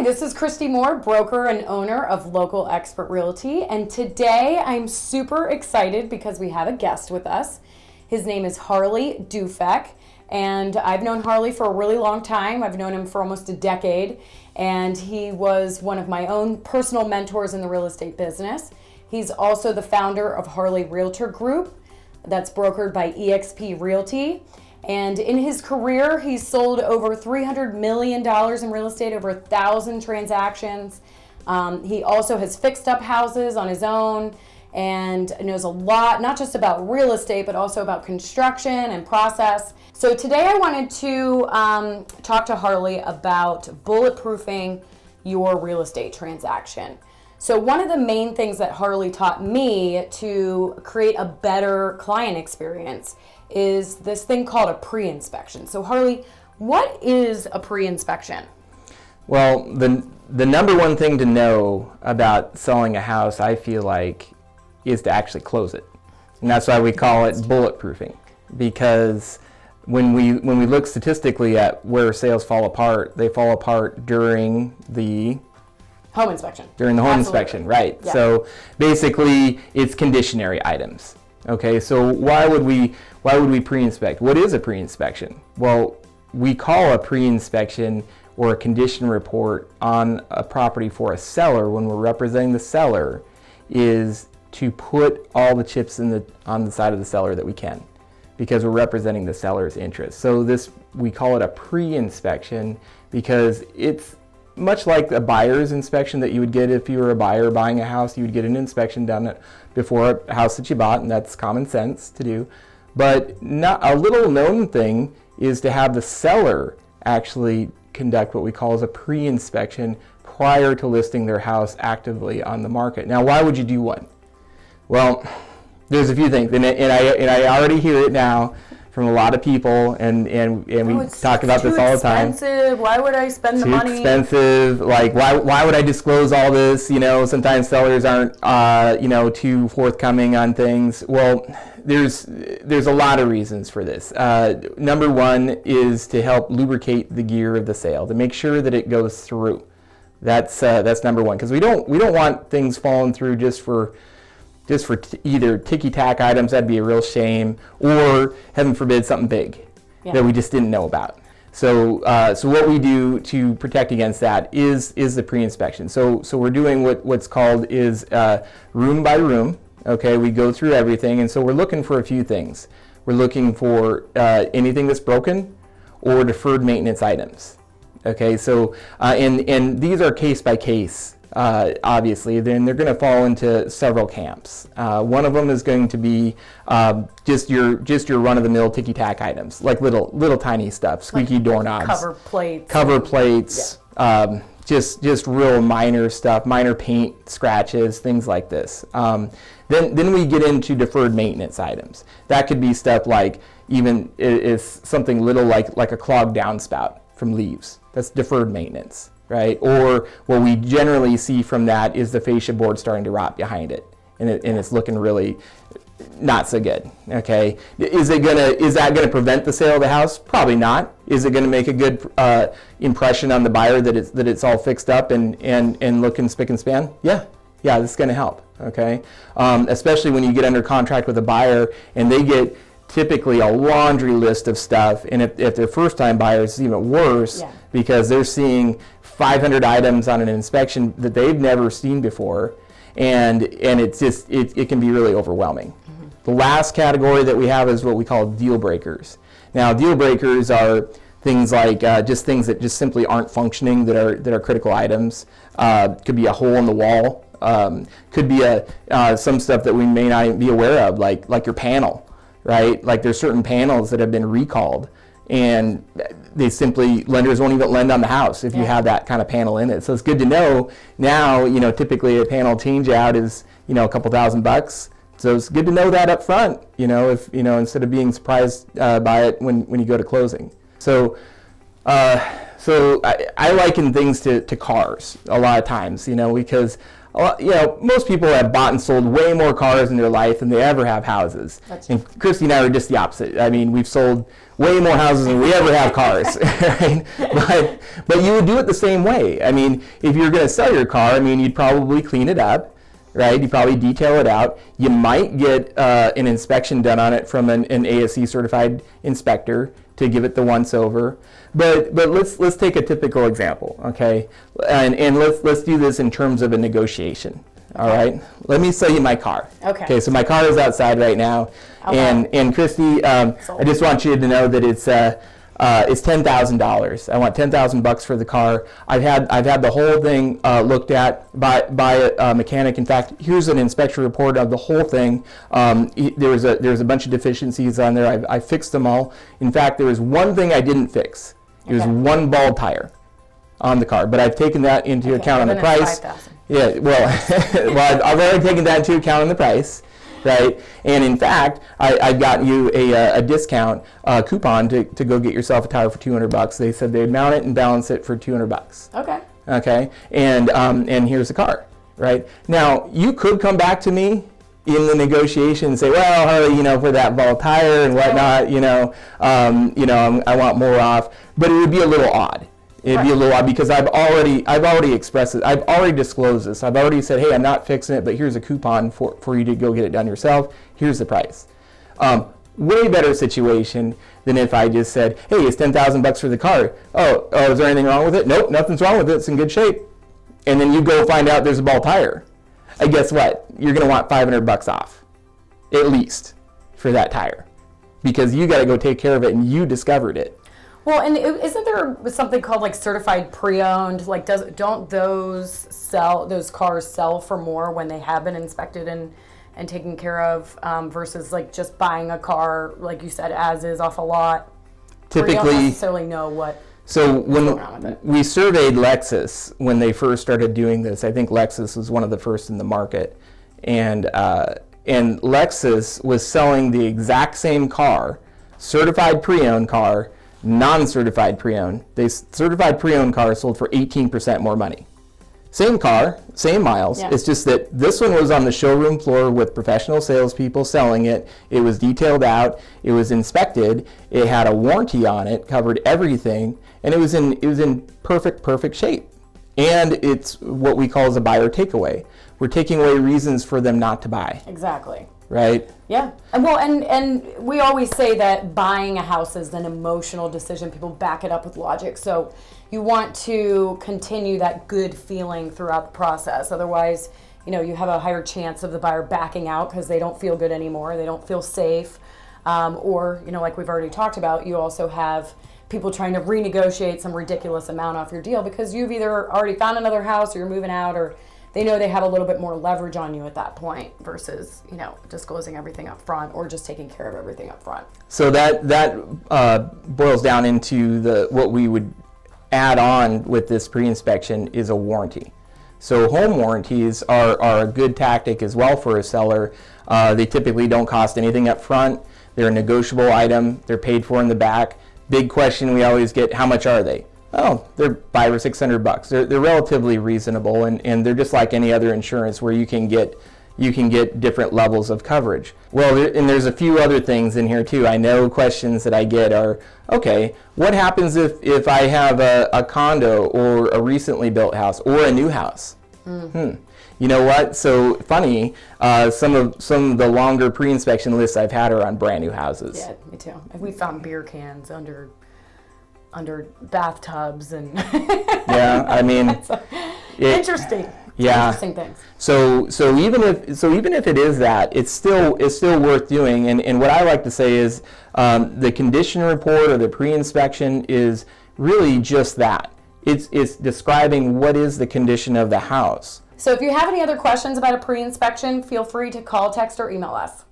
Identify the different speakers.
Speaker 1: this is Kristy Moore, broker and owner of Local Expert Realty, and today I'm super excited because we have a guest with us. His name is Harley Dufek, and I've known Harley for a really long time. I've known him for almost a decade, and he was one of my own personal mentors in the real estate business. He's also the founder of Harley Realtor Group, that's brokered by eXp Realty. And in his career, he's sold over $300 million in real estate, over 1,000 transactions. He also has fixed up houses on his own and knows a lot, not just about real estate, but also about construction and process. So today I wanted to talk to Harley about bulletproofing your real estate transaction. So one of the main things that Harley taught me to create a better client experience is this thing called a pre-inspection. So Harley, what is a pre-inspection?
Speaker 2: Well, the number one thing to know about selling a house, I feel like, is to actually close it. And that's why we call it bulletproofing. Because when we look statistically at where sales fall apart, they fall apart during the
Speaker 1: home inspection.
Speaker 2: During the home inspection, right. Yeah. So basically it's conditionary items. Okay, so why would we pre-inspect? What is a pre-inspection? Well, we call a pre-inspection or a condition report on a property for a seller when we're representing the seller is to put all the chips on the side of the seller that we can, because we're representing the seller's interest. So we call it a pre-inspection because it's much like a buyer's inspection that you would get if you were a buyer buying a house. You would get an inspection done before a house that you bought, and that's common sense to do. But not a little known thing is to have the seller actually conduct what we call as a pre-inspection prior to listing their house actively on the market. Now, why would you do one? Well, there's a few things, and I already hear it now from a lot of people, and we talk about this all the time.
Speaker 1: Too expensive. Why would I spend the money?
Speaker 2: Too expensive. Like, why would I disclose all this? You know, sometimes sellers aren't too forthcoming on things. Well, there's a lot of reasons for this. Number one is to help lubricate the gear of the sale, to make sure that it goes through. That's number one, because we don't want things falling through just for either ticky-tack items, that'd be a real shame, or heaven forbid something big that we just didn't know about. So what we do to protect against that is the pre-inspection. So we're doing what's called is room by room. Okay, we go through everything, and so we're looking for a few things. We're looking for anything that's broken or deferred maintenance items. Okay, so and these are case by case. Obviously, then they're going to fall into several camps. One of them is going to be just your run-of-the-mill ticky-tack items, like little tiny stuff, squeaky
Speaker 1: like
Speaker 2: doorknobs,
Speaker 1: cover plates,
Speaker 2: just real minor stuff, minor paint scratches, things like this. Then we get into deferred maintenance items. That could be stuff like even is something little like a clogged downspout from leaves. That's deferred maintenance. Right? Or what we generally see from that is the fascia board starting to rot behind it, and it's looking really not so good. Okay, is that gonna prevent the sale of the house? Probably not. Is it gonna make a good impression on the buyer that it's all fixed up and looking spick and span? Yeah, this is gonna help. Okay, especially when you get under contract with a buyer and they get typically a laundry list of stuff, and if they're first-time buyers, it's even worse because they're seeing 500 items on an inspection that they've never seen before, and it's just it can be really overwhelming. Mm-hmm. The last category that we have is what we call deal breakers. Now, deal breakers are things like just things that just simply aren't functioning, that are critical items. Could be a hole in the wall. Could be some stuff that we may not even be aware of, like your panel. Right? Like there's certain panels that have been recalled, and lenders won't even lend on the house if you have that kind of panel in it. So it's good to know now, typically a panel change out is, a couple $1,000. So it's good to know that up front, if, instead of being surprised by it when you go to closing. So I liken things to cars a lot of times, because most people have bought and sold way more cars in their life than they ever have houses. And Kristy and I are just the opposite. I mean, we've sold way more houses than we ever have cars, right? But you would do it the same way. I mean, if you're going to sell your car, I mean, you'd probably clean it up, right? You probably detail it out. You might get an inspection done on it from an ASE certified inspector to give it the once over. But let's take a typical example, okay? And let's do this in terms of a negotiation. All right. Let me sell you my car. Okay. So my car is outside right now, and Kristy, I just want you to know that it's $10,000. I want $10,000 for the car. I've had the whole thing looked at by a mechanic. In fact, here's an inspection report of the whole thing. There's a bunch of deficiencies on there. I fixed them all. In fact, there was one thing I didn't fix. It was one bald tire on the car, but I've taken that into account on the price. Yeah, well, I've already taken that into account on the price, right? And in fact, I've gotten you a discount coupon to go get yourself a tire for $200. They said they'd mount it and balance it for $200.
Speaker 1: Okay.
Speaker 2: Okay, and here's the car, right? Now, you could come back to me in the negotiation and say, well, Harley, for that bald tire and whatnot, I want more off, but it would be a little odd. It'd be a little odd because I've already expressed it. I've already disclosed this. I've already said, hey, I'm not fixing it, but here's a coupon for you to go get it done yourself. Here's the price. Way better situation than if I just said, hey, it's $10,000 for the car. Oh, is there anything wrong with it? Nope, nothing's wrong with it. It's in good shape. And then you go find out there's a bald tire. And guess what? You're going to want $500 off, at least, for that tire, because you got to go take care of it and you discovered it.
Speaker 1: Well, and isn't there something called like certified pre-owned? Like, don't those cars sell for more when they have been inspected and taken care of versus like just buying a car, like you said, as is off a lot?
Speaker 2: Typically,
Speaker 1: you don't necessarily know what.
Speaker 2: So when we surveyed Lexus when they first started doing this, I think Lexus was one of the first in the market, and Lexus was selling the exact same car, certified pre-owned car, non-certified pre-owned. They certified pre-owned car sold for 18% more money. Same car, same miles. Yeah. It's just that this one was on the showroom floor with professional salespeople selling it. It was detailed out. It was inspected. It had a warranty on it, covered everything, and it was in perfect shape. And it's what we call as a buyer takeaway. We're taking away reasons for them not to buy.
Speaker 1: Exactly.
Speaker 2: Right?
Speaker 1: Yeah. And we always say that buying a house is an emotional decision. People back it up with logic. So you want to continue that good feeling throughout the process. Otherwise, you have a higher chance of the buyer backing out because they don't feel good anymore. They don't feel safe. Or, like we've already talked about, you also have people trying to renegotiate some ridiculous amount off your deal because you've either already found another house or you're moving out, or they know they have a little bit more leverage on you at that point versus, disclosing everything up front or just taking care of everything up front. So
Speaker 2: that boils down into what we would add on with this pre-inspection is a warranty. So home warranties are a good tactic as well for a seller. They typically don't cost anything up front. They're a negotiable item. They're paid for in the back. Big question we always get, how much are they? Oh, they're $500 or $600. They're relatively reasonable, and they're just like any other insurance where you can get different levels of coverage. Well, and there's a few other things in here too. I know questions that I get are, okay, what happens if I have a condo or a recently built house or a new house? You know what? So funny, some of the longer pre-inspection lists I've had are on brand new houses.
Speaker 1: Yeah, me too. We found beer cans under bathtubs and
Speaker 2: yeah, I mean,
Speaker 1: interesting.
Speaker 2: Yeah.
Speaker 1: Interesting things.
Speaker 2: So even if it is that, it's still worth doing. And what I like to say is the condition report or the pre-inspection is really just that. It's describing what is the condition of the house.
Speaker 1: So if you have any other questions about a pre-inspection, feel free to call, text, or email us.